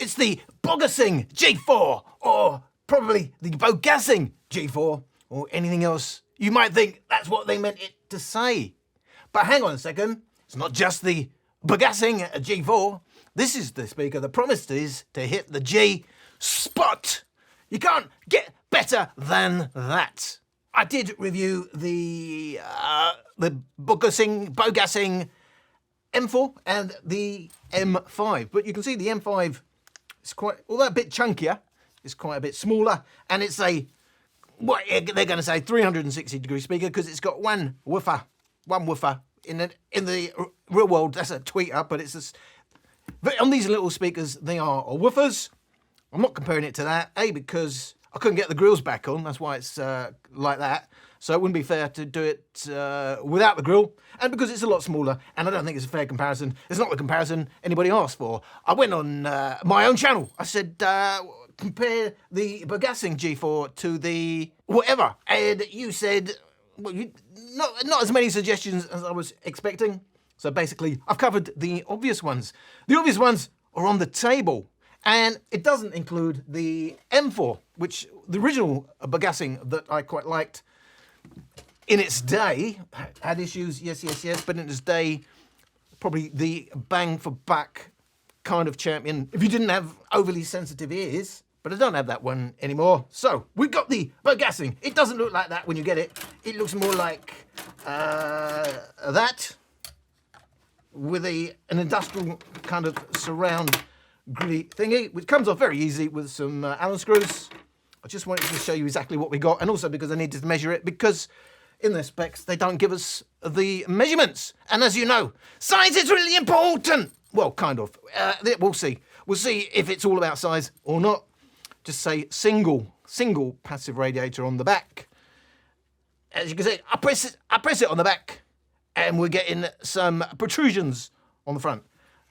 It's the Bogasing G4, or probably the Bogasing G4, or anything else. You might think that's what they meant it to say. But hang on a second, it's not just the Bogasing G4. This is the speaker that promises to hit the G spot. You can't get better than that. I did review the Bogasing M4 and the M5, but you can see the M5 is quite, although a bit chunkier, it's quite a bit smaller, and it's a, what they're going to say, 360-degree speaker because it's got one woofer in the real world. That's a tweeter, but it's just, but on these little speakers they are woofers. I'm not comparing it to that, because I couldn't get the grills back on. That's why it's like that. So it wouldn't be fair to do it without the grill, and because it's a lot smaller, and I don't think it's a fair comparison. It's not the comparison anybody asked for. I went on my own channel. I said, compare the Bogasing G4 to the whatever, and you said, well, not as many suggestions as I was expecting. So basically, I've covered the obvious ones. The obvious ones are on the table. And it doesn't include the M4, which the original Bogasing that I quite liked in its day had issues, yes, but in its day, probably the bang for buck kind of champion, if you didn't have overly sensitive ears, but I don't have that one anymore. So we've got the Bogasing. It doesn't look like that when you get it. It looks more like that with an industrial kind of surround grilly thingy, which comes off very easy with some Allen screws. I just wanted to show you exactly what we got, and also because I needed to measure it, because in their specs they don't give us the measurements. And as you know, size is really important. Well, kind of. We'll see. We'll see if it's all about size or not. Just say single passive radiator on the back. As you can see, I press it on the back, and we're getting some protrusions on the front.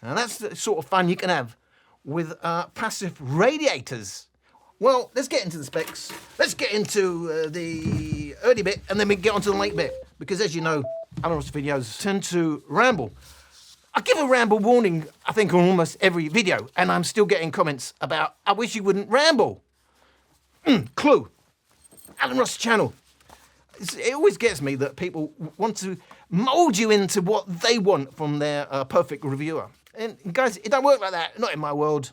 And that's the sort of fun you can have with passive radiators. Well, let's get into the specs. Let's get into the early bit, and then we get onto the late bit. Because as you know, Alan Ross videos tend to ramble. I give a ramble warning, I think, on almost every video, and I'm still getting comments about, I wish you wouldn't ramble. Clue. Alan Ross channel. It always gets me that people want to mould you into what they want from their perfect reviewer. And guys, it don't work like that, not in my world.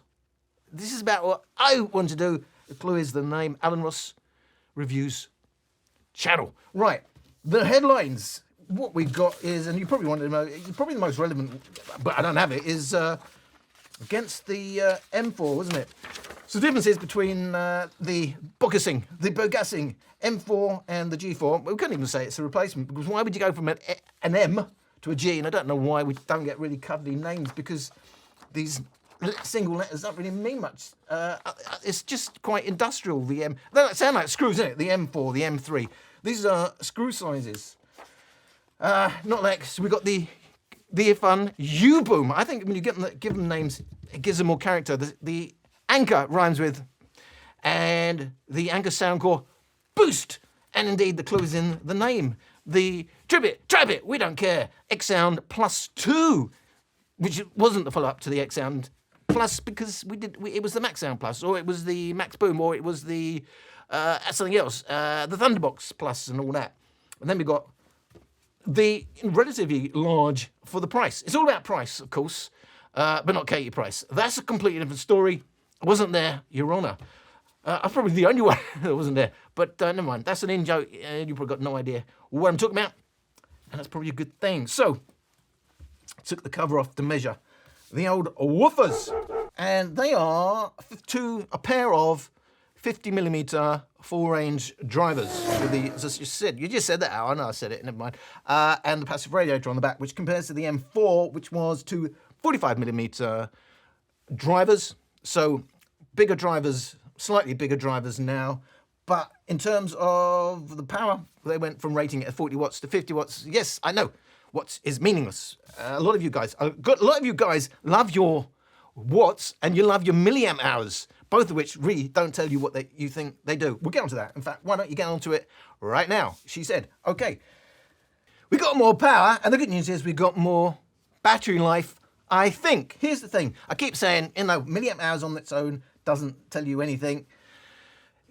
This is about what I want to do. The clue is the name, Alan Ross Reviews channel. Right, the headlines. What we've got is, and you probably want to know, probably the most relevant, but I don't have it, is against the M4, wasn't it? So the difference is between the Bogasing M4 and the G4. We couldn't even say it's a replacement, because why would you go from an M to a G? And I don't know why we don't get really cuddly names, because these single letters don't really mean much. It's just quite industrial, the M. They don't sound like screws, isn't it? The M4, the M3. These are screw sizes. Not like, so we got the Earfun Uboom. I think when you give them names, it gives them more character. The Anchor rhymes with, and the Anchor Soundcore Boost. And indeed, the clue is in the name. The Tribit, we don't care. Xsound Plus 2, which wasn't the follow-up to the Xsound Plus, because it was the Max Sound Plus, or it was the Max Boom, or it was the something else, the Thunderbox Plus and all that. And then we got the relatively large for the price. It's all about price, of course, but not Katie Price. That's a completely different story. I wasn't there, Your Honour. I'm probably the only one that wasn't there, but never mind. That's an in-joke, and you've probably got no idea what I'm talking about, and that's probably a good thing. So, took the cover off to measure the old woofers, and they are a pair of 50mm full-range drivers with the, as you just said that, Al, I know I said it, never mind, and the passive radiator on the back, which compares to the M4, which was two 45mm drivers. So bigger drivers, slightly bigger drivers now, but in terms of the power, they went from rating it at 40 watts to 50 watts. Yes, I know, watts is meaningless. A lot of you guys love your watts and you love your milliamp hours, both of which really don't tell you what you think they do. We'll get onto that. In fact, why don't you get onto it right now? She said, okay, we got more power, and the good news is we got more battery life I think. Here's the thing. I keep saying, you know, milliamp hours on its own doesn't tell you anything.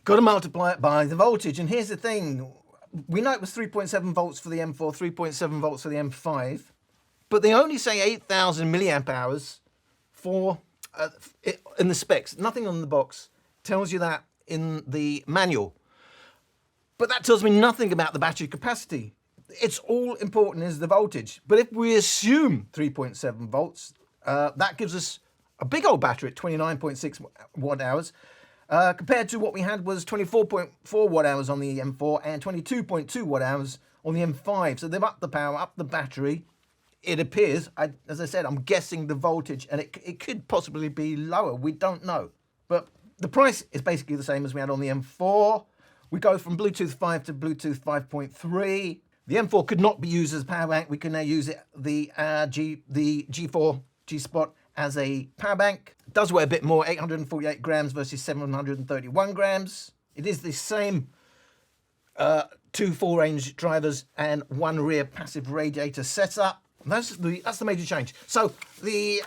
Got to multiply it by the voltage. And here's the thing. We know it was 3.7 volts for the M4, 3.7 volts for the M5, but they only say 8,000 milliamp hours for in the specs. Nothing on the box tells you that in the manual. But that tells me nothing about the battery capacity. It's all important is the voltage. But if we assume 3.7 volts, that gives us a big old battery at 29.6 watt hours. Compared to what we had was 24.4 watt hours on the M4 and 22.2 watt hours on the M5. So they've upped the power, upped the battery. It appears, as I said, I'm guessing the voltage, and it could possibly be lower. We don't know. But the price is basically the same as we had on the M4. We go from Bluetooth 5 to Bluetooth 5.3. The M4 could not be used as a power bank. We can now use it, the G4 G-Spot as a power bank. It does weigh a bit more, 848 grams versus 731 grams. It is the same 2 4-range drivers and 1 rear passive radiator setup. That's the major change. So the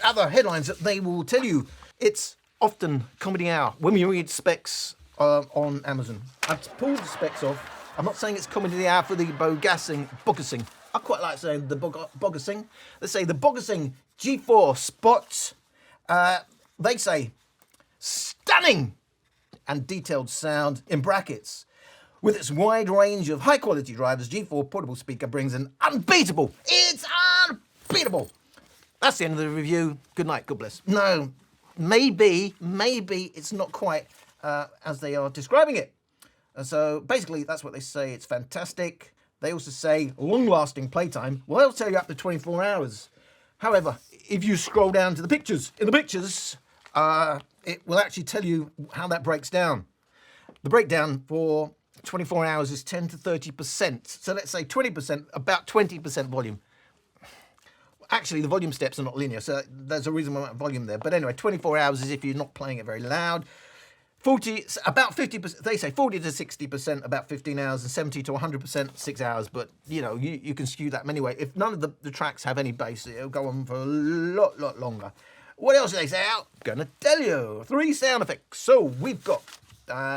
other headlines that they will tell you, it's often comedy hour when we read specs on Amazon. I've pulled the specs off. I'm not saying it's comedy hour for the Bogasing. I quite like saying the Bogasing. Let's say the Bogasing G4 Spot. They say stunning and detailed sound in brackets. With its wide range of high quality drivers, G4 portable speaker brings an unbeatable. It's unbeatable. That's the end of the review. Good night. God bless. No, maybe it's not quite as they are describing it. So basically, that's what they say. It's fantastic. They also say long-lasting playtime. Well, they'll tell you up to 24 hours. However, if you scroll down to the pictures, it will actually tell you how that breaks down. The breakdown for 24 hours is 10 to 30%. So let's say 20%, about 20% volume. Actually, the volume steps are not linear, so there's a reason why volume there. But anyway, 24 hours is if you're not playing it very loud. 40, about 50%, they say 40 to 60%, about 15 hours, and 70 to 100%, 6 hours. But, you know, you can skew that anyway. If none of the tracks have any bass, it'll go on for a lot longer. What else do they say out? Gonna tell you. 3 sound effects. So we've got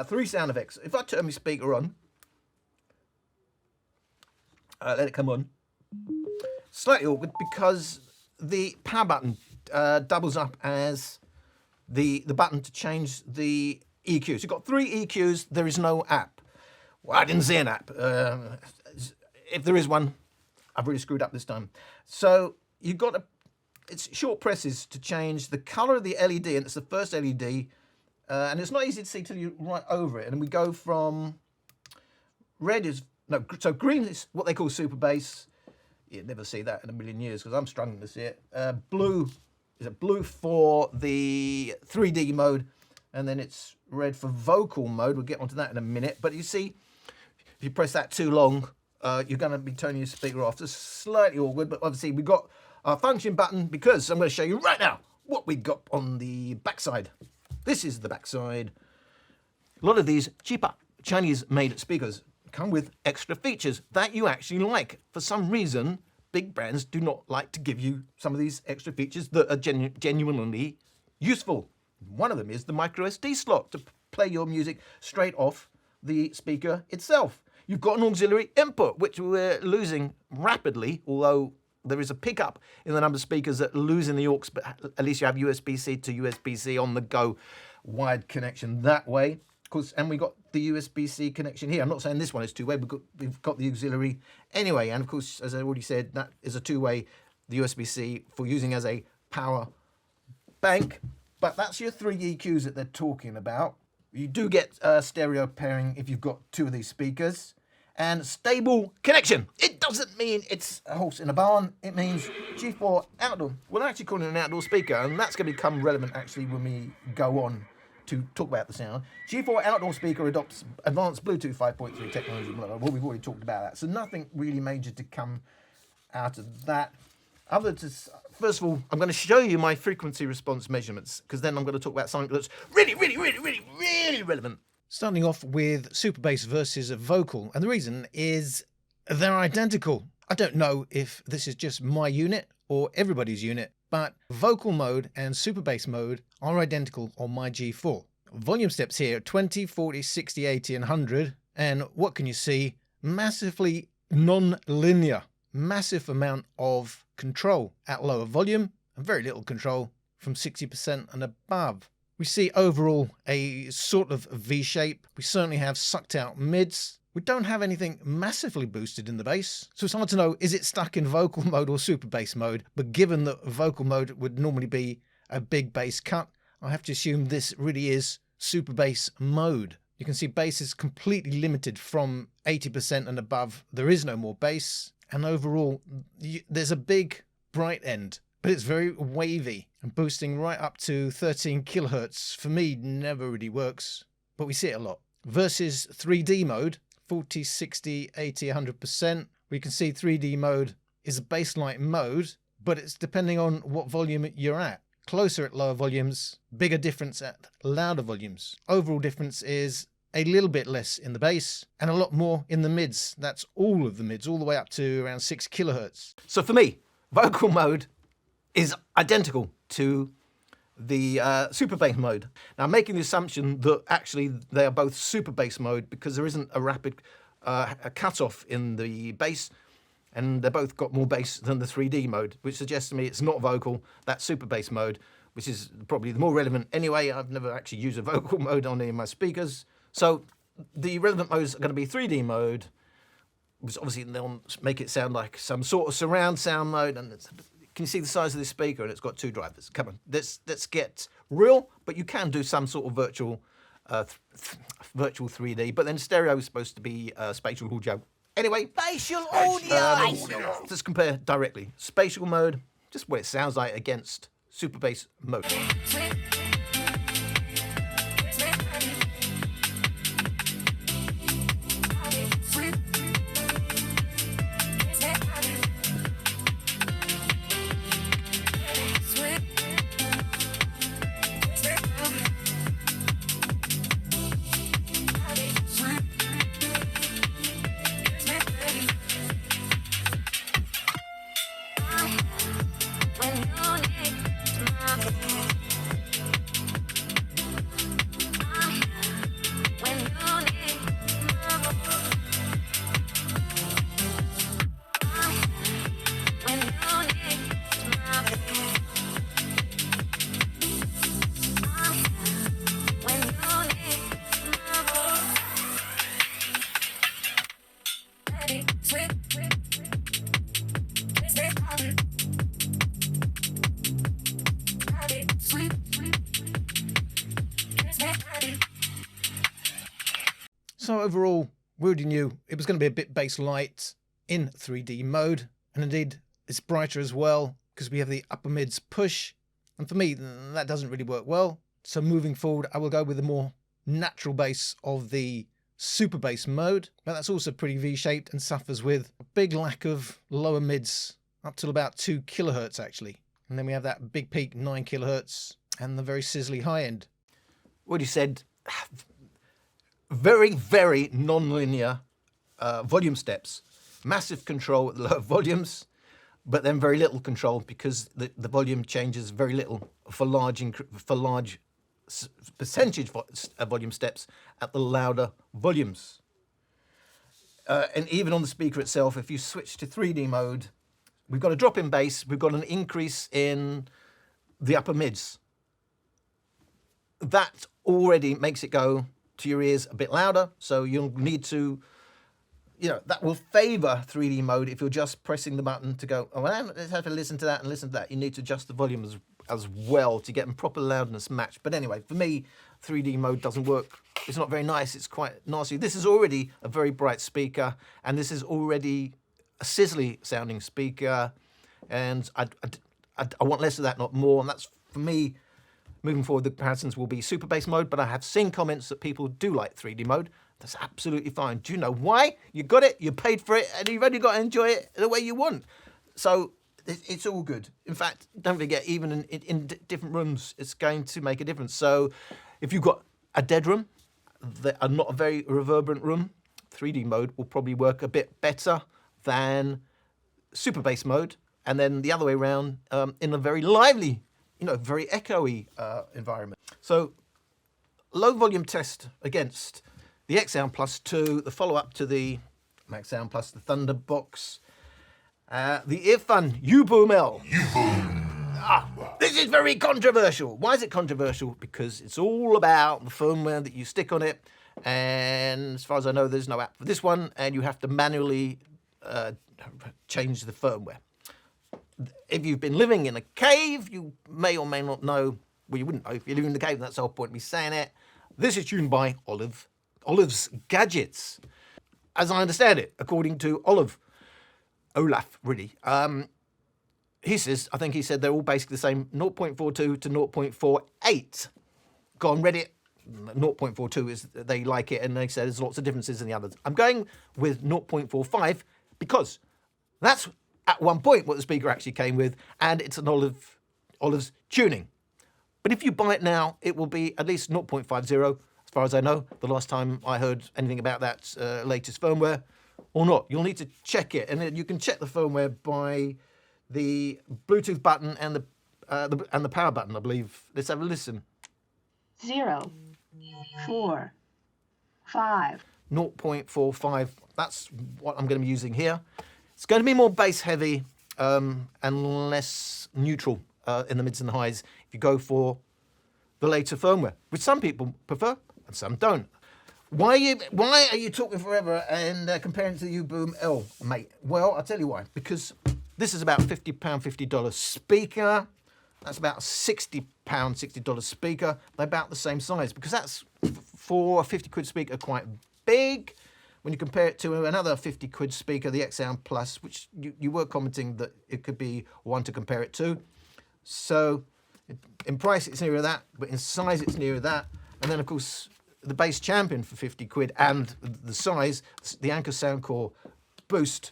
3 sound effects. If I turn my speaker on, let it come on. Slightly awkward because the power button doubles up as the button to change the EQs. You've got 3 EQs, there is no app. Well, I didn't see an app. If there is one, I've really screwed up this time. So you've got it's short presses to change the color of the LED, and it's the first LED, and it's not easy to see till you're right over it. And we go from so green is what they call super bass. You'd never see that in a million years because I'm struggling to see it. Blue for the 3D mode, and then it's red for vocal mode. We'll get onto that in a minute. But you see, if you press that too long, you're going to be turning your speaker off. It's slightly awkward, but obviously we've got our function button because I'm going to show you right now what we've got on the backside. This is the backside. A lot of these cheaper Chinese-made speakers come with extra features that you actually like. For some reason, big brands do not like to give you some of these extra features that are genuinely useful. One of them is the micro SD slot to play your music straight off the speaker itself. You've got an auxiliary input, which we're losing rapidly, although there is a pickup in the number of speakers that lose in the aux, but at least you have USB-C to USB-C on the go, wired connection that way. Of course, and we got the USB-C connection here. I'm not saying this one is two-way. We've got the auxiliary anyway. And of course, as I already said, that is a two-way, the USB-C for using as a power bank. But that's your 3 EQs that they're talking about. You do get stereo pairing if you've got 2 of these speakers. And stable connection. It doesn't mean it's a horse in a barn. It means G4 outdoor. We're actually calling it an outdoor speaker, and that's going to become relevant actually when we go on to talk about the sound. G4 outdoor speaker adopts advanced Bluetooth 5.3 technology. Well, we've already talked about that. So nothing really major to come out of that. First of all, I'm going to show you my frequency response measurements, because then I'm going to talk about something that's really relevant. Starting off with super bass versus vocal, and the reason is they're identical. I don't know if this is just my unit or everybody's unit, but vocal mode and super bass mode are identical on my G4. Volume steps here are 20, 40, 60, 80 and 100. And what can you see? Massively non-linear. Massive amount of control at lower volume and very little control from 60% and above. We see overall a sort of V shape. We certainly have sucked out mids. We don't have anything massively boosted in the bass. So it's hard to know, is it stuck in vocal mode or super bass mode? But given that vocal mode would normally be a big bass cut, I have to assume this really is super bass mode. You can see bass is completely limited from 80% and above. There is no more bass. And overall, there's a big bright end, but it's very wavy and boosting right up to 13 kilohertz. For me, never really works, but we see it a lot. Versus 3D mode, 40, 60, 80, 100%. We can see 3D mode is a bassline mode, but it's depending on what volume you're at. Closer at lower volumes, bigger difference at louder volumes. Overall difference is a little bit less in the bass and a lot more in the mids. That's all of the mids, all the way up to around 6 kilohertz. So for me, vocal mode is identical to the super bass mode. Now, I'm making the assumption that actually they are both super bass mode because there isn't a rapid a cutoff in the bass, and they both got more bass than the 3D mode, which suggests to me it's not vocal, that's super bass mode, which is probably the more relevant anyway. I've never actually used a vocal mode on any of my speakers. So the relevant modes are going to be 3D mode, which obviously they'll make it sound like some sort of surround sound mode. And can you see the size of this speaker? And it's got 2 drivers. Come on, let's get real, but you can do some sort of virtual 3D, but then stereo is supposed to be spatial audio. Anyway, spatial audio. Let's compare directly. Spatial mode, just what it sounds like against super bass mode. So overall, we already knew it was going to be a bit bass light in 3D mode, and indeed it's brighter as well because we have the upper mids push, and for me that doesn't really work well. So moving forward, I will go with the more natural bass of the super bass mode, but that's also pretty V-shaped and suffers with a big lack of lower mids up till about 2 kilohertz actually, and then we have that big peak 9 kilohertz and the very sizzly high end. What you said, very, very non-linear volume steps. Massive control at the lower volumes, but then very little control because the volume changes very little for large percentage volume steps at the louder volumes. And even on the speaker itself, if you switch to 3D mode, we've got a drop in bass, we've got an increase in the upper mids. That already makes it go to your ears a bit louder, so you'll need to, that will favor 3D mode if you're just pressing the button to go, oh, let's have to listen to that and listen to that. You need to adjust the volume as well to get them proper loudness matched. But anyway, for me, 3D mode doesn't work. It's not very nice. It's quite nasty. This is already a very bright speaker, and this is already a sizzly sounding speaker, and I want less of that, not more. And that's, for me, moving forward, the comparisons will be super bass mode, but I have seen comments that people do like 3D mode. That's absolutely fine. Do you know why? You got it, you paid for it, and you've only got to enjoy it the way you want. So it's all good. In fact, don't forget, even in different rooms, it's going to make a difference. So if you've got a dead room, not a very reverberant room, 3D mode will probably work a bit better than super bass mode, and then the other way around in a very lively, very echoey environment. So low volume test against the Xsound Plus 2, the follow-up to the Xsound Plus, the Thunderbox, the Earfun Uboom L. This is very controversial. Why is it controversial? Because it's all about the firmware that you stick on it, and as far as I know, there's no app for this one, and you have to manually change the firmware. If you've been living in a cave, you may or may not know, well, you wouldn't know if you live in the cave, that's the whole point of me saying it. This is tuned by Olive's Gadgets. As I understand it, according to ONLAP, really. He says, I think he said they're all basically the same, 0.42 to 0.48. Go on Reddit, 0.42 is, they like it, and they say there's lots of differences in the others. I'm going with 0.45 because that's at one point what the speaker actually came with, and it's an Olive's tuning. But if you buy it now, it will be at least 0.50, as far as I know, the last time I heard anything about that latest firmware, or not. You'll need to check it, and then you can check the firmware by the Bluetooth button and the power button, I believe. Let's have a listen. 0, 4, 5. 0.45. That's what I'm going to be using here. It's going to be more bass heavy and less neutral in the mids and the highs if you go for the later firmware, which some people prefer and some don't. Why are you talking forever and comparing it to the Uboom L, mate? Well, I'll tell you why. Because this is about £50, $50 speaker. That's about £60, $60 speaker. They're about the same size because that's, for a 50 quid speaker, quite big. When you compare it to another 50 quid speaker, the Xsound Plus, which you were commenting that it could be one to compare it to. So in price, it's nearer that, but in size, it's nearer that. And then, of course, the bass champion for 50 quid and the size, the Anker Soundcore Boost,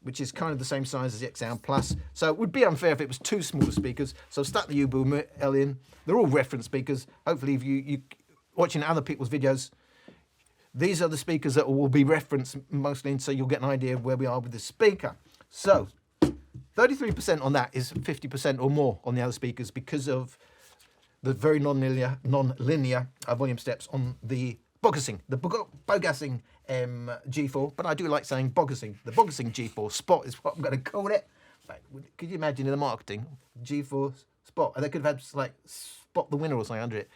which is kind of the same size as the Xsound Plus. So it would be unfair if it was two smaller speakers. So stuck the Uboom L in. They're all reference speakers. Hopefully, if you watching other people's videos, these are the speakers that will be referenced mostly, and so you'll get an idea of where we are with the speaker. So 33% on that is 50% or more on the other speakers because of the very non-linear volume steps on the Bogasing, G4, but I do like saying Bogasing. The Bogasing G4 Spot is what I'm going to call it. Like, could you imagine in the marketing, G4 Spot? And they could have had like Spot the Winner or something under it.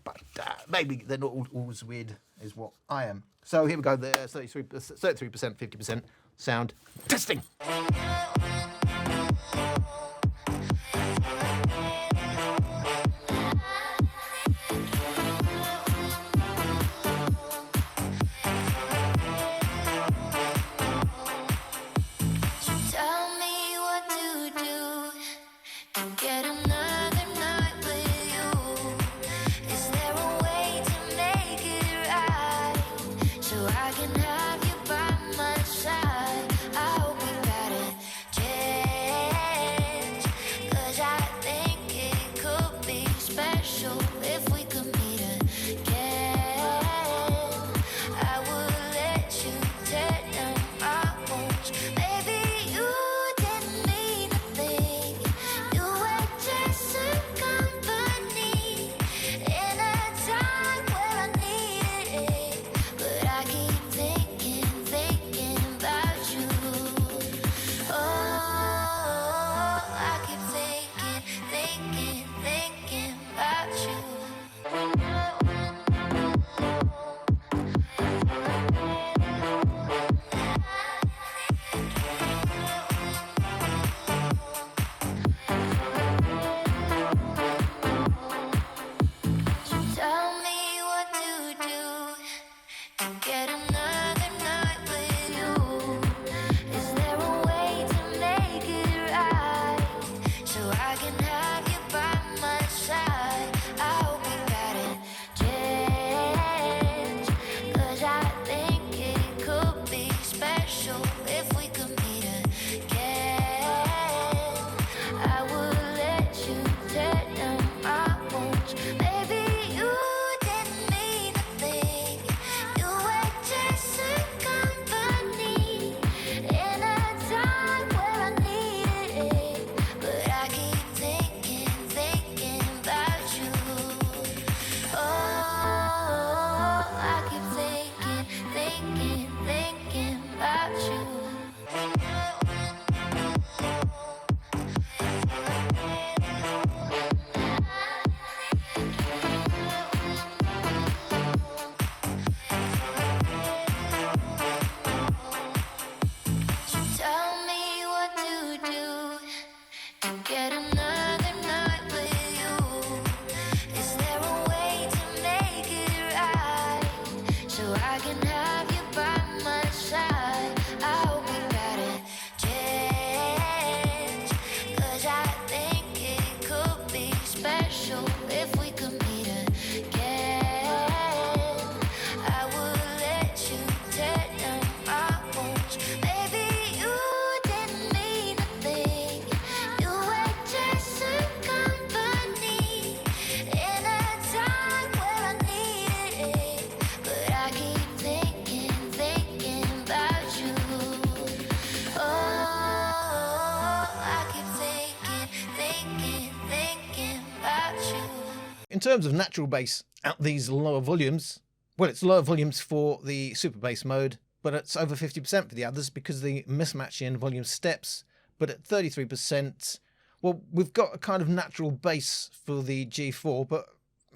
But maybe they're not all as weird as what I am. So here we go, the 33%, 50% sound testing. In terms of natural bass at these lower volumes, well, it's lower volumes for the super bass mode, but it's over 50% for the others because of the mismatch in volume steps. But at 33%, well, we've got a kind of natural bass for the G4, but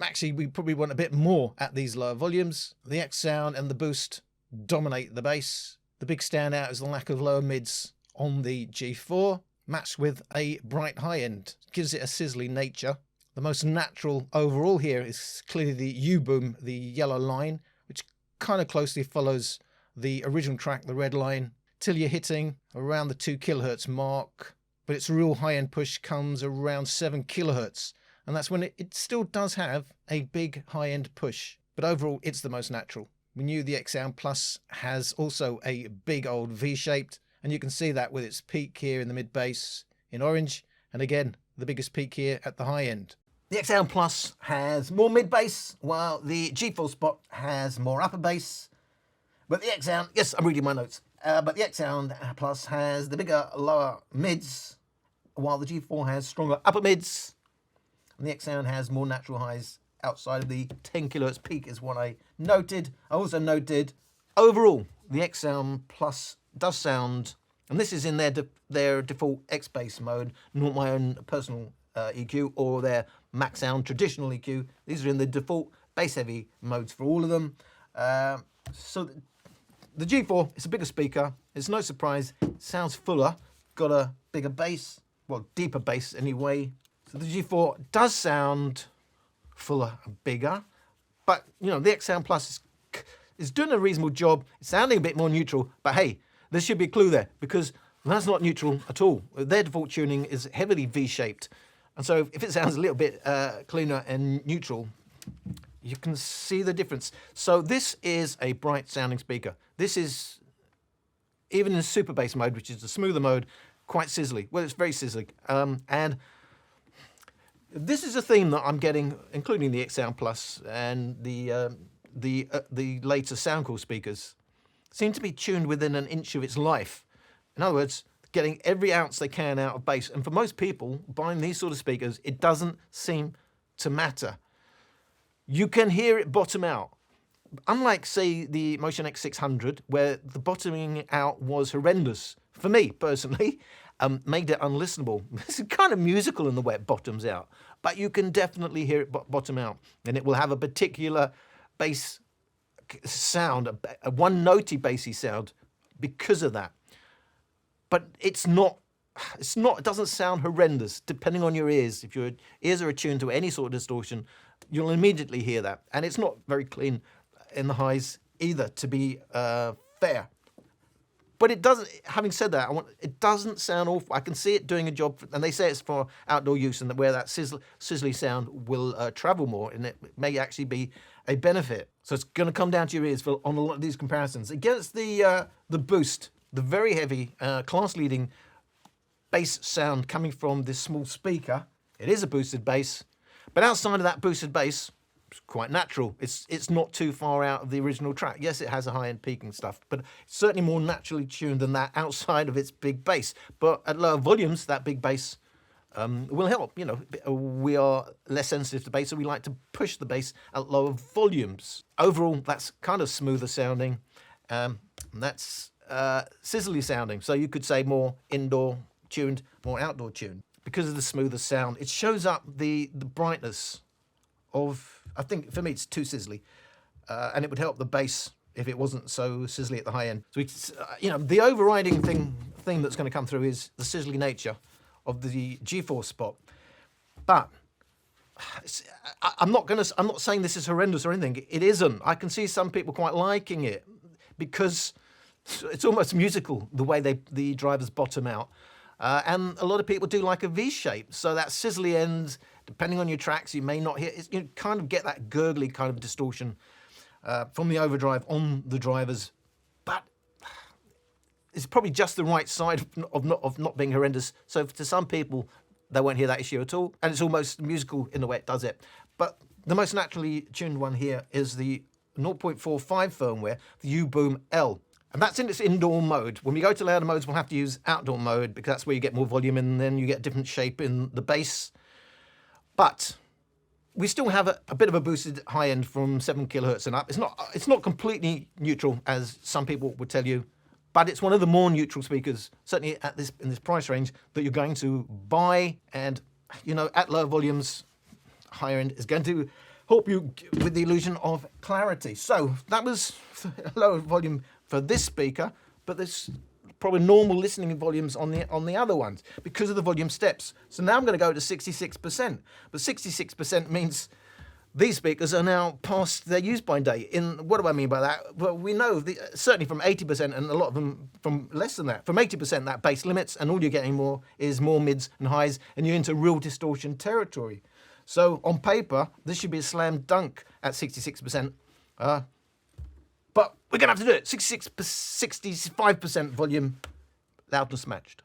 actually we probably want a bit more at these lower volumes. The Xsound and the Boost dominate the bass. The big standout is the lack of lower mids on the G4, matched with a bright high end. Gives it a sizzly nature. The most natural overall here is clearly the Uboom, the yellow line, which kind of closely follows the original track, the red line, till you're hitting around the 2 kilohertz mark. But its real high-end push comes around 7 kilohertz, and that's when it still does have a big high-end push. But overall, it's the most natural. We knew the Xsound Plus has also a big old V-shaped, and you can see that with its peak here in the mid-bass in orange, and again, the biggest peak here at the high end. The Xsound Plus has more mid-bass, while the G4 Spot has more upper bass. But the Xsound, yes, I'm reading my notes, but the Xsound Plus has the bigger lower mids, while the G4 has stronger upper mids. And the Xsound has more natural highs outside of the 10 kilohertz peak is what I noted. I also noted, overall, the Xsound Plus does sound, and this is in their default X-Bass mode, not my own personal EQ or their Max Sound traditional EQ. These are in the default bass-heavy modes for all of them. So the G4, it's a bigger speaker. It's no surprise. It sounds fuller. Got a bigger bass. Well, deeper bass anyway. So the G4 does sound fuller and bigger. But, you know, the Xsound Plus is doing a reasonable job. It's sounding a bit more neutral. But hey, there should be a clue there because that's not neutral at all. Their default tuning is heavily V-shaped. And so if it sounds a little bit cleaner and neutral, you can see the difference. So this is a bright sounding speaker. This is, even in super bass mode, which is the smoother mode, quite sizzly. Well, it's very sizzly. And this is a theme that I'm getting, including the Xsound Plus and the later Soundcore speakers, seem to be tuned within an inch of its life. In other words, getting every ounce they can out of bass. And for most people buying these sort of speakers, it doesn't seem to matter. You can hear it bottom out. Unlike, say, the Motion X600, where the bottoming out was horrendous, for me personally, made it unlistenable. It's kind of musical in the way it bottoms out, but you can definitely hear it bottom out, and it will have a particular bass sound, a one-notey bassy sound because of that. But it doesn't sound horrendous, depending on your ears. If your ears are attuned to any sort of distortion, you'll immediately hear that. And it's not very clean in the highs either, to be fair. But it doesn't, having said that, it doesn't sound awful. I can see it doing a job, and they say it's for outdoor use and where that sizzly sound will travel more, and it may actually be a benefit. So it's going to come down to your ears on a lot of these comparisons. Against the Boost, the very heavy, class-leading bass sound coming from this small speaker, it is a boosted bass, but outside of that boosted bass, it's quite natural. It's not too far out of the original track. Yes, it has a high-end peak and stuff, but it's certainly more naturally tuned than that outside of its big bass. But at lower volumes, that big bass will help. You know, we are less sensitive to bass, so we like to push the bass at lower volumes. Overall, that's kind of smoother sounding. That's sizzly sounding. So you could say more indoor tuned, more outdoor tuned. Because of the smoother sound, it shows up the brightness of, I think for me it's too sizzly, and it would help the bass if it wasn't so sizzly at the high end. So it's, you know, the overriding thing that's going to come through is the sizzly nature of the G4 Spot. But I'm not saying this is horrendous or anything. It isn't. I can see some people quite liking it because it's almost musical the way the drivers bottom out. And a lot of people do like a V shape. So that sizzly end, depending on your tracks, you may not hear. You kind of get that gurgly kind of distortion from the overdrive on the drivers. But it's probably just the right side of not being horrendous. So to some people, they won't hear that issue at all. And it's almost musical in the way it does it. But the most naturally tuned one here is the 0.45 firmware, the Uboom L. And that's in its indoor mode. When we go to louder modes, we'll have to use outdoor mode because that's where you get more volume and then you get different shape in the bass. But We still have a bit of a boosted high end from 7 kilohertz and up. It's not completely neutral, as some people would tell you, but it's one of the more neutral speakers, certainly in this price range, that you're going to buy. And you know, at lower volumes, higher end is going to help you with the illusion of clarity. So that was a lower volume for this speaker, but there's probably normal listening volumes on the other ones because of the volume steps. So now I'm going to go to 66%, but 66% means these speakers are now past their use-by date. What do I mean by that? Well, we know certainly from 80%, and a lot of them from less than that. From 80%, that bass limits, and all you're getting more is more mids and highs, and you're into real distortion territory. So on paper, this should be a slam dunk at 66%. But we're going to have to do it. 65% volume, loudness matched.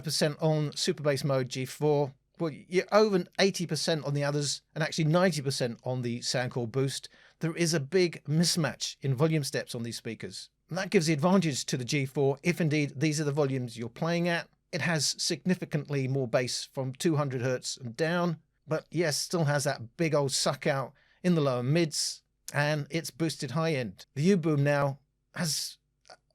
%, on super bass mode G4. Well, you're over 80% on the others, and actually 90% on the Soundcore Boost. There is a big mismatch in volume steps on these speakers. And that gives the advantage to the G4 if indeed these are the volumes you're playing at. It has significantly more bass from 200 Hz and down, but yes, still has that big old suck out in the lower mids, and it's boosted high end. The Uboom now has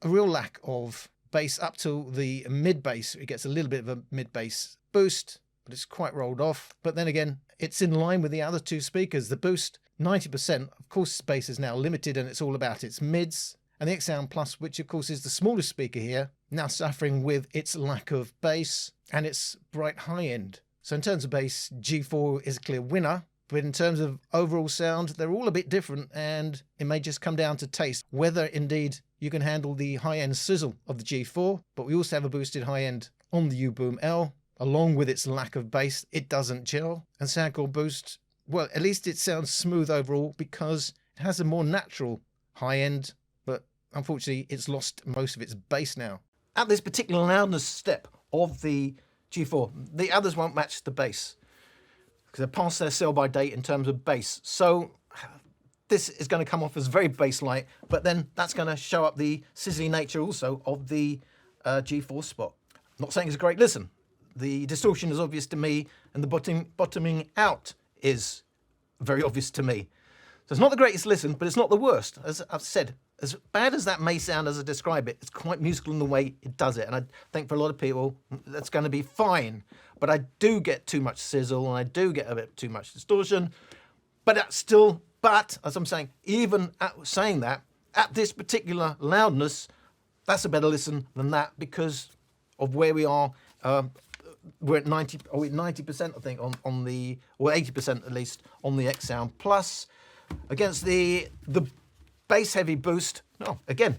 a real lack of bass up to the mid bass. It gets a little bit of a mid bass boost, but it's quite rolled off. But then again, it's in line with the other two speakers. The Boost, 90%, of course, bass is now limited, and it's all about its mids. And the Xsound Plus, which of course is the smallest speaker here, now suffering with its lack of bass and its bright high end. So in terms of bass, G4 is a clear winner. But in terms of overall sound, they're all a bit different, and it may just come down to taste, whether indeed you can handle the high-end sizzle of the G4. But we also have a boosted high-end on the Uboom L, along with its lack of bass, it doesn't gel. And Soundcore Boost, well, at least it sounds smooth overall because it has a more natural high end, but unfortunately it's lost most of its bass now. At this particular loudness step of the G4, the others won't match the bass because they're past their sell-by date in terms of bass. So this is going to come off as very bass-light, but then that's going to show up the sizzly nature also of the G4 spot. I'm not saying it's a great listen. The distortion is obvious to me, and the bottoming out is very obvious to me. So it's not the greatest listen, but it's not the worst. As I've said, as bad as that may sound as I describe it, it's quite musical in the way it does it. And I think for a lot of people, that's going to be fine. But I do get too much sizzle, and I do get a bit too much distortion. But that's still, as I'm saying, even at saying that, at this particular loudness, that's a better listen than that because of where we are. We're at 90%, I think, on the, or 80% at least, on the Xsound Plus. Against the bass heavy boost, no, again,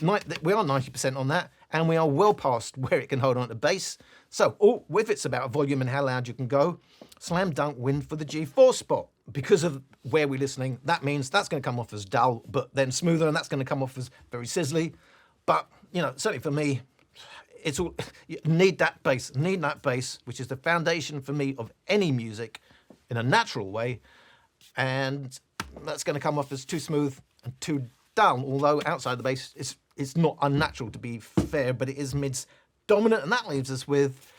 we are 90% on that, and we are well past where it can hold on to bass. So, if it's about volume and how loud you can go, slam dunk win for the G4 spot. Because of where we're listening, that means that's going to come off as dull, but then smoother, and that's going to come off as very sizzly. But, you know, certainly for me, it's all, you need that bass, which is the foundation for me of any music in a natural way. And that's going to come off as too smooth and too dull, although outside the bass, it's not unnatural to be fair, but it is mids dominant. And that leaves us with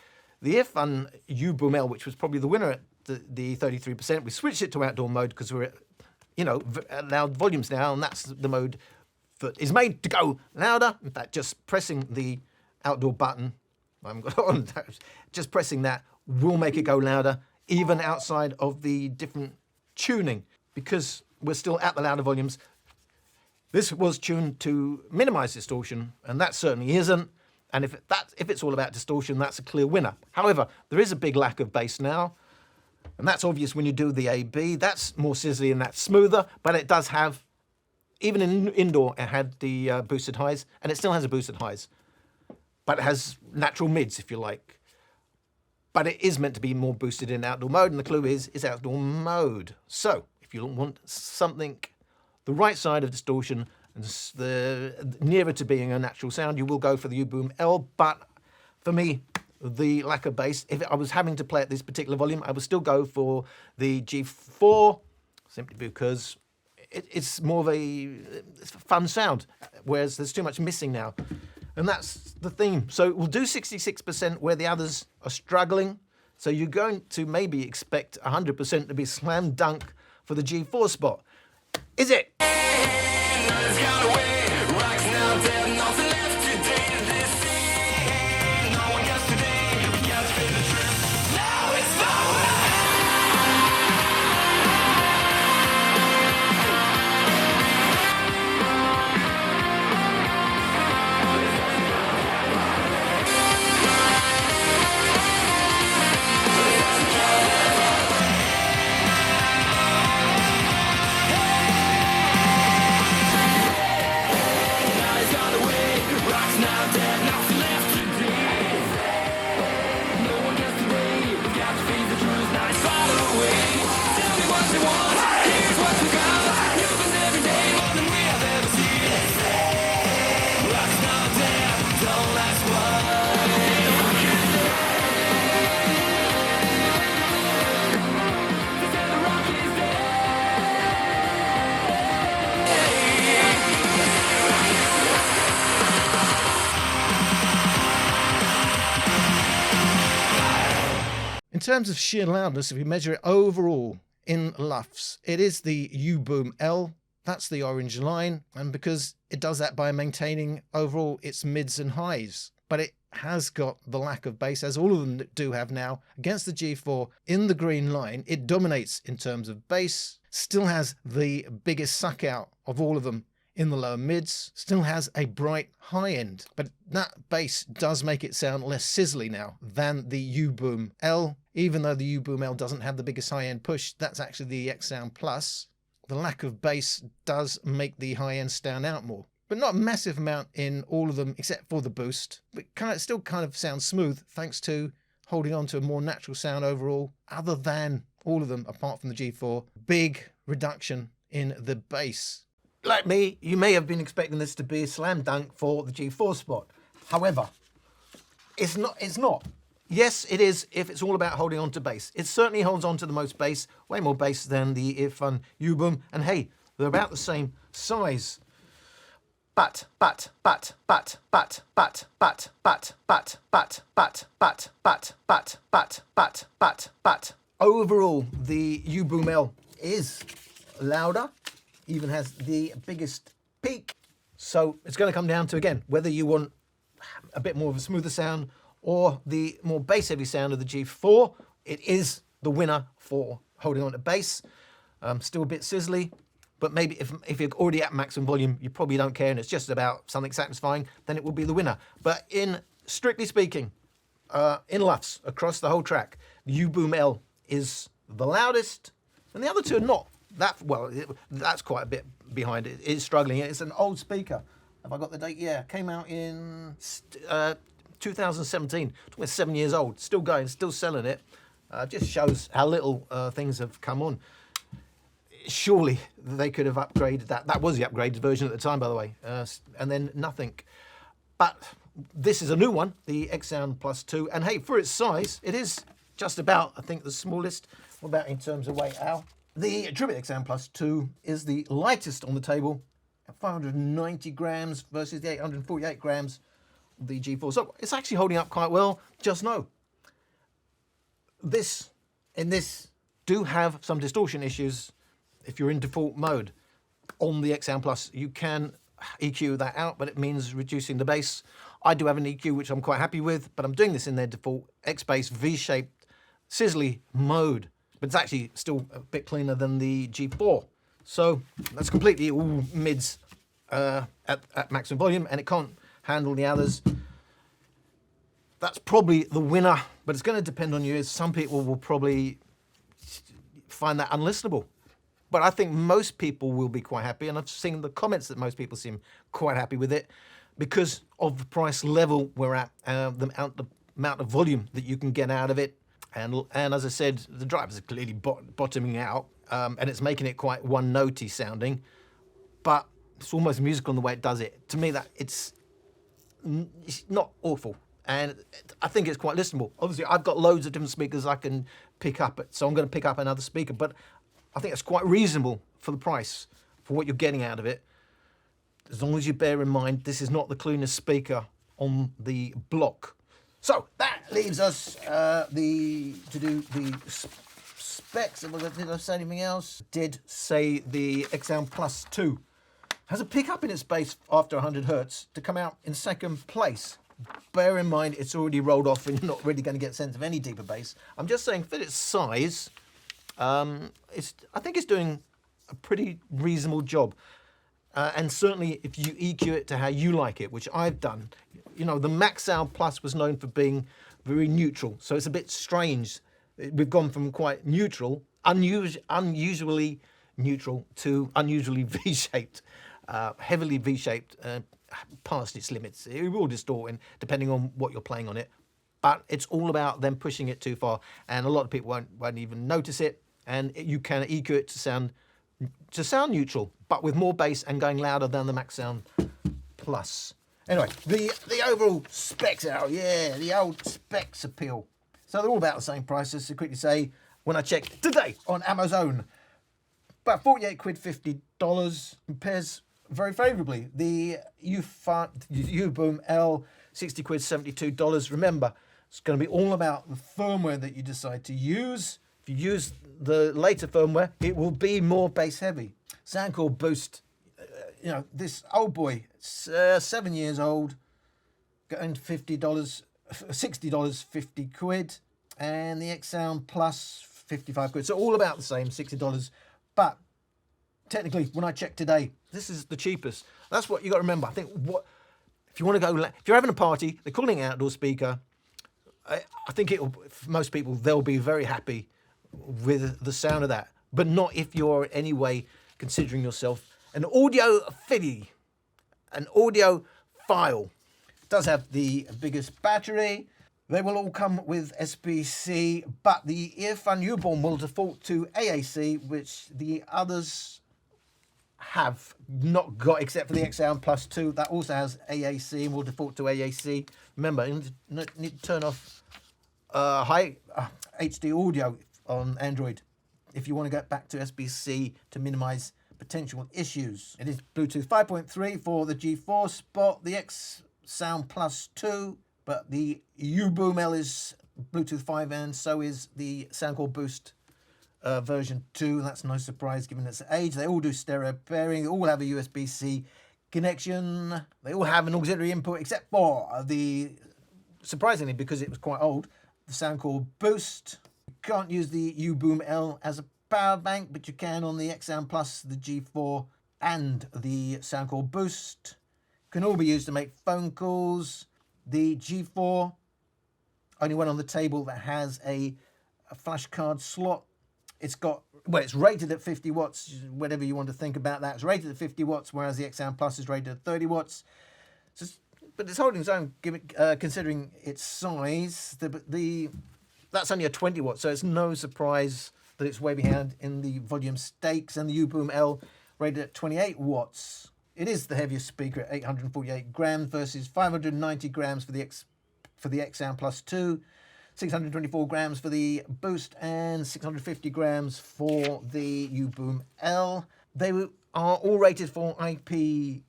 the Earfun Uboom L, which was probably the winner at the 33%. We switched it to outdoor mode because we're at, loud volumes now, and that's the mode that is made to go louder. In fact, just pressing the outdoor button, I haven't got it on, just pressing that will make it go louder, even outside of the different tuning, because we're still at the louder volumes. This was tuned to minimize distortion, and that certainly isn't. And if it's all about distortion, that's a clear winner. However, there is a big lack of bass now, and that's obvious when you do the AB. That's more sizzly and that's smoother, but it does have, even in indoor, it had the boosted highs, and it still has a boosted highs, but it has natural mids, if you like. But it is meant to be more boosted in outdoor mode, and the clue is it's outdoor mode. So if you want something the right side of distortion and the nearer to being a natural sound, you will go for the Uboom L. But for me, the lack of bass, if I was having to play at this particular volume, I would still go for the G4, simply because it's more of a fun sound, whereas there's too much missing now. And that's the theme. So we'll do 66% where the others are struggling. So you're going to maybe expect 100% to be slam dunk for the G4 spot. Is it? In terms of sheer loudness, if we measure it overall in LUFS, it is the Uboom L. That's the orange line, and because it does that by maintaining overall its mids and highs. But it has got the lack of bass, as all of them do have now. Against the G4 in the green line, it dominates in terms of bass, still has the biggest suck out of all of them in the lower mids, still has a bright high end, but that bass does make it sound less sizzly now than the Uboom L. Even though the Uboom L doesn't have the biggest high end push, that's actually the Xsound Plus. The lack of bass does make the high end stand out more, but not a massive amount in all of them except for the boost. But still kind of sounds smooth thanks to holding on to a more natural sound overall, other than all of them apart from the G4. Big reduction in the bass. Like me, you may have been expecting this to be a slam dunk for the G4 spot. However, it's not. Yes, it is if it's all about holding on to bass. It certainly holds on to the most bass, way more bass than the Earfun Uboom, and hey, they're about the same size. But overall, the Uboom L is louder, even has the biggest peak. So it's going to come down to, again, whether you want a bit more of a smoother sound or the more bass heavy sound of the G4. It is the winner for holding on to bass. Still a bit sizzly, but maybe if you're already at maximum volume, you probably don't care and it's just about something satisfying, then it will be the winner. But strictly speaking, in LUFS across the whole track, the Uboom L is the loudest, and the other two are not that well. That's quite a bit behind it. It is struggling. It's an old speaker. Have I got the date? Yeah, came out in 2017. It's 7 years old. Still going, still selling it. Just shows how little things have come on. Surely they could have upgraded that. That was the upgraded version at the time, by the way, and then nothing. But this is a new one, the Xsound Plus 2, and hey, for its size, it is just about, I think, the smallest. What about in terms of weight, Al? The Tribit Xsound Plus 2 is the lightest on the table, at 590 grams versus the 848 grams of the G4. So it's actually holding up quite well. Just know, this do have some distortion issues. If you're in default mode on the Xsound Plus, you can EQ that out, but it means reducing the bass. I do have an EQ, which I'm quite happy with, but I'm doing this in their default X-Bass V-shaped sizzly mode. But it's actually still a bit cleaner than the G4. So that's completely all mids at maximum volume, and it can't handle the others. That's probably the winner, but it's going to depend on you. Some people will probably find that unlistenable. But I think most people will be quite happy, and I've seen the comments that most people seem quite happy with it because of the price level we're at, the amount of volume that you can get out of it. And as I said, the drivers are clearly bottoming out, and it's making it quite one-notey sounding, but it's almost musical in the way it does it. To me, that it's not awful, and I think it's quite listenable. Obviously, I've got loads of different speakers I can pick up, so I'm going to pick up another speaker, but I think it's quite reasonable for the price, for what you're getting out of it. As long as you bear in mind, this is not the cleanest speaker on the block. So that leaves us to do the specs. Did I say anything else? Did say the Xsound Plus 2 has a pickup in its bass after 100 Hertz to come out in second place. Bear in mind, it's already rolled off and you're not really going to get a sense of any deeper bass. I'm just saying, for its size, I think it's doing a pretty reasonable job. And certainly if you EQ it to how you like it, which I've done, you know, the Xsound Plus was known for being very neutral. So it's a bit strange. We've gone from quite neutral, unusually neutral, to unusually V-shaped, heavily V-shaped, past its limits. It will distort depending on what you're playing on it. But it's all about them pushing it too far. And a lot of people won't even notice it. And you can EQ it to sound neutral, but with more bass and going louder than the Xsound Plus. Anyway, the overall specs out, yeah, the old specs appeal. So they're all about the same price, just to quickly say, when I checked today on Amazon, about 48 quid, $50, compares very favourably. The Uboom L, 60 quid, $72. Remember, it's going to be all about the firmware that you decide to use. If you use the later firmware, it will be more bass heavy. Soundcore Boost, you know, this old boy, 7 years old, going to $60, 50 quid, and the Xsound Plus, 55 quid. So all about the same, $60. But technically, when I checked today, this is the cheapest. That's what you got to remember. I think if you want to go, if you're having a party, they're calling it an outdoor speaker. I think for most people, they'll be very happy with the sound of that, but not if you're in any way considering yourself an audio fiddly, an audio file. It does have the biggest battery, They will all come with SBC, but the Earfun Uboom will default to AAC, which the others have not got, except for the Xsound Plus 2. That also has AAC and will default to AAC. Remember, you need to turn off high HD audio on Android if you want to get back to SBC to minimize potential issues. It is Bluetooth 5.3 for the G4 Spot, the Xsound Plus 2, but the Uboom L is Bluetooth 5 and so is the Soundcore Boost version 2. That's no surprise given its age. They all do stereo pairing. They all have a USB-C connection. They all have an auxiliary input except for the, surprisingly because it was quite old, the Soundcore Boost. You can't use the Uboom L as a power bank, but you can on the Xsound Plus, the G4 and the Soundcore Boost. Can all be used to make phone calls. The G4, only one on the table that has a flash card slot. It's got, well, it's rated at 50 watts, whatever you want to think about that. It's rated at 50 watts, whereas the Xsound Plus is rated at 30 watts. So, but it's holding its own, considering its size. That's only a 20 watts, so it's no surprise that it's way behind in the volume stakes. And the Uboom L rated at 28 watts. It is the heaviest speaker at 848 grams versus 590 grams for the Xsound Plus 2, 624 grams for the Boost, and 650 grams for the Uboom L. They are all rated for IPX7,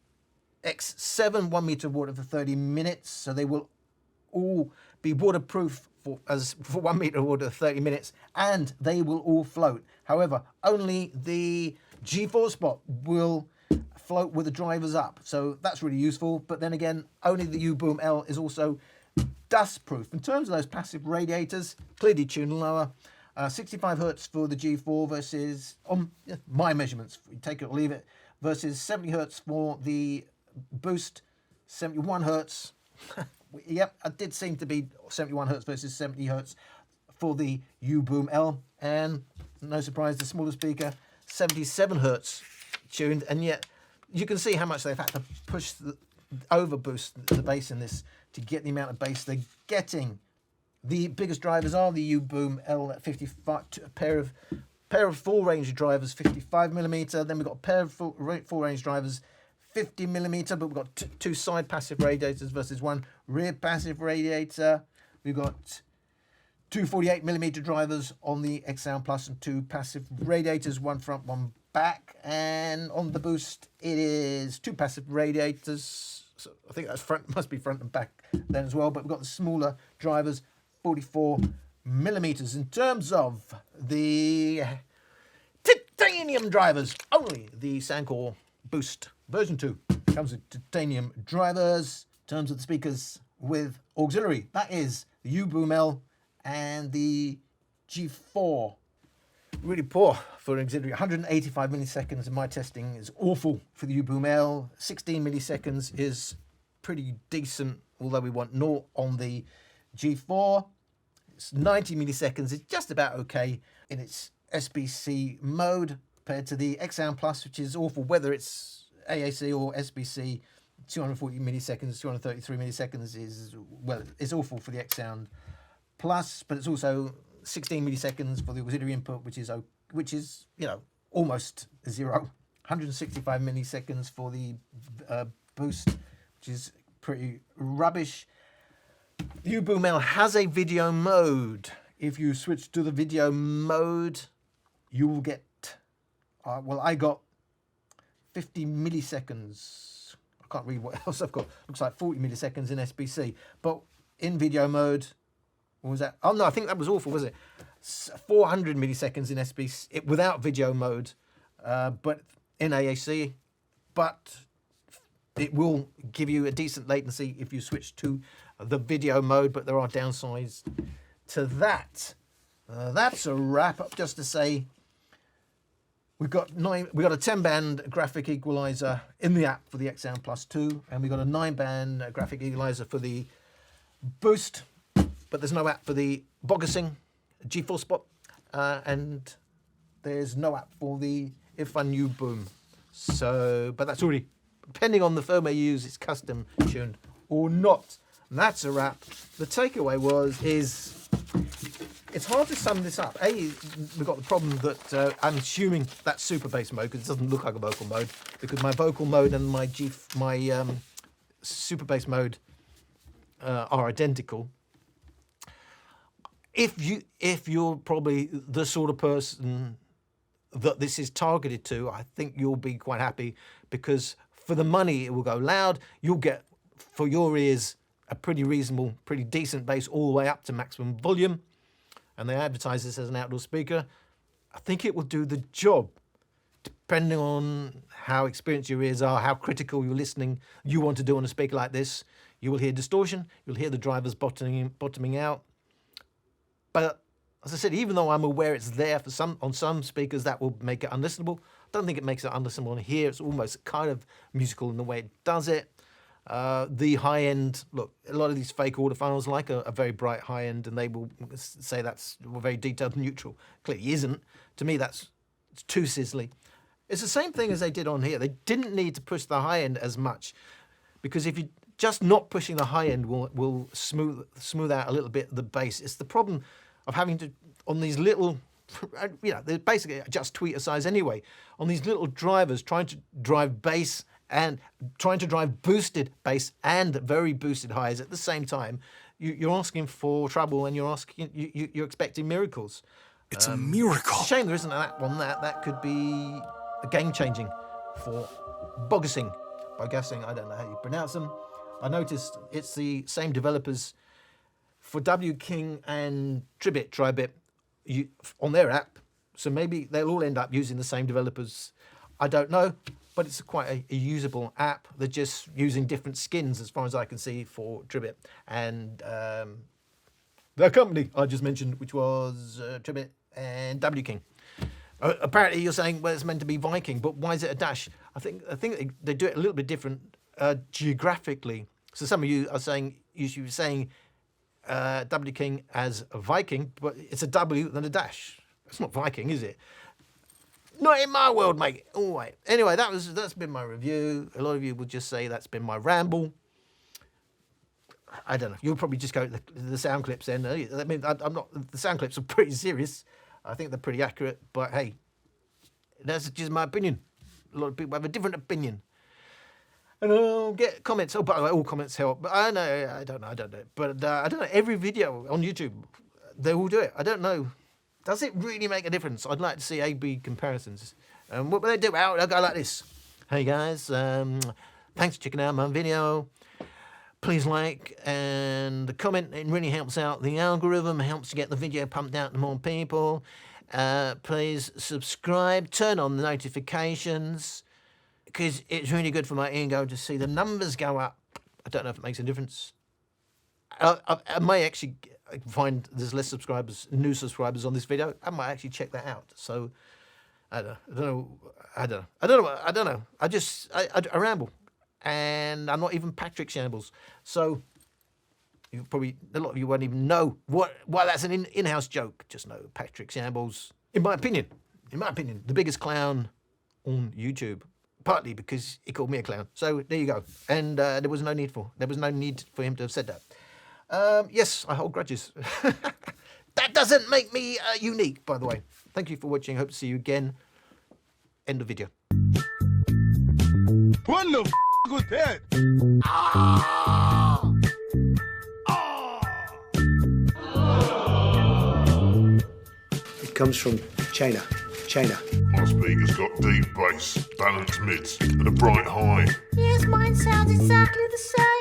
1 meter water for 30 minutes. So they will all be waterproof for 1 meter water for 30 minutes, and they will all float. However, only the G4 Spot will float with the drivers up, so that's really useful. But then again, only the Uboom L is also dust proof. In terms of those passive radiators, clearly tuned lower, 65 hertz for the G4 versus, on my measurements, take it or leave it, versus 70 hertz for the Boost, 71 hertz. Yep, it did seem to be 71 hertz versus 70 hertz for the Uboom L, and no surprise, the smaller speaker, 77 hertz tuned, and yet you can see how much they've had to push overboost the bass in this to get the amount of bass they're getting. The biggest drivers are the Uboom L at 55, a pair of full range drivers, 55mm. Then we've got a pair of full range drivers, 50mm, but we've got two side passive radiators versus one rear passive radiator. We've got two 48mm drivers on the Xsound Plus and two passive radiators, one front, one back. And on the Boost, it is two passive radiators. So I think that's front, must be front and back then as well. But we've got the smaller drivers, 44mm. In terms of the titanium drivers, only the Soundcore Boost version 2 comes with titanium drivers. In terms of the speakers with auxiliary, that is the Uboom L and the G4. Really poor for auxiliary. 185 milliseconds in my testing is awful for the Uboom L. 16 milliseconds is pretty decent, although we want 0 on the G4. It's 90 milliseconds is just about okay in its SBC mode compared to the Xsound Plus, which is awful, whether it's AAC or SBC. 240 milliseconds, 233 milliseconds is, well, it's awful for the Xsound Plus, but it's also 16 milliseconds for the auxiliary input, which is you know, almost 0. 165 milliseconds for the Boost, which is pretty rubbish. The Uboom L has a video mode. If you switch to the video mode, you will get, well, I got 50 milliseconds. I can't read what else I've got. Looks like 40 milliseconds in SBC. But in video mode, what was that? Oh, no, I think that was awful, was it? 400 milliseconds in SBC without video mode, but in AAC. But it will give you a decent latency if you switch to the video mode, but there are downsides to that. That's a wrap up. Just to say, we've got a 10-band graphic equalizer in the app for the Xsound Plus 2, and we've got a 9-band graphic equalizer for the Boost, but there's no app for the Bogasing G4 Spot, and there's no app for the Earfun Uboom. So, but that's already, depending on the firmware you use, it's custom tuned or not. And that's a wrap. The takeaway is it's hard to sum this up. A, we've got the problem that I'm assuming that's super bass mode because it doesn't look like a vocal mode, because my vocal mode and my super bass mode are identical. If you're probably the sort of person that this is targeted to, I think you'll be quite happy, because for the money it will go loud. You'll get, for your ears, a pretty reasonable, pretty decent bass all the way up to maximum volume. And they advertise this as an outdoor speaker. I think it will do the job, depending on how experienced your ears are, how critical you're listening you want to do on a speaker like this. You will hear distortion, you'll hear the drivers bottoming out. But as I said, even though I'm aware it's there for on some speakers, that will make it unlistenable. I don't think it makes it unlistenable on here. It's almost kind of musical in the way it does it. The high end, look, a lot of these fake audiphones like a very bright high end, and they will say that's very detailed and neutral. Clearly isn't. To me, it's too sizzly. It's the same thing as they did on here. They didn't need to push the high end as much, because if you just not pushing the high end will smooth out a little bit the bass. It's the problem of having to, on these little, they're basically just tweeter size anyway, on these little drivers, trying to drive bass and trying to drive boosted bass and very boosted highs at the same time. You're asking for trouble, and you're expecting miracles. It's a miracle. It's a shame there isn't an app on that. That could be a game changing for Bogasing. I don't know how you pronounce them. I noticed it's the same developers for W King and Tribit on their app. So maybe they'll all end up using the same developers. I don't know, but it's quite a usable app. They're just using different skins, as far as I can see, for Tribit and their company I just mentioned, which was Tribit and W King. Apparently, you're saying, well, it's meant to be Viking, but why is it a dash? I think they do it a little bit different geographically. So some of you are saying you're saying W King as a Viking, but it's a W then a dash. It's not Viking, is it? Not in my world, mate. All right. Anyway, that's been my review. A lot of you will just say that's been my ramble. I don't know. You'll probably just go to the sound clips then. I mean, I'm not. The sound clips are pretty serious. I think they're pretty accurate. But hey, that's just my opinion. A lot of people have a different opinion. And I'll get comments. Oh, by the way, all comments help. But I don't know. But I don't know. Every video on YouTube, they all do it. I don't know. Does it really make a difference? I'd like to see A/B comparisons. What will they do? They'll go like this. Hey guys, thanks for checking out my video. Please like and comment. It really helps out the algorithm. Helps to get the video pumped out to more people. Please subscribe. Turn on the notifications, because it's really good for my ego to see the numbers go up. I don't know if it makes a difference. I may actually find there's less subscribers, new subscribers on this video. I might actually check that out. So I don't know. I ramble, and I'm not even Patrick Shambles. So a lot of you won't even know why that's an in-house joke. Just know Patrick Shambles, in my opinion, the biggest clown on YouTube. Partly because he called me a clown. So there you go. And there was no need for him to have said that. Yes, I hold grudges. That doesn't make me unique, by the way. Thank you for watching. Hope to see you again. End of video. What the was that? It comes from China. My speaker's got deep bass, balanced mids, and a bright high. Yes, mine sounds exactly the same.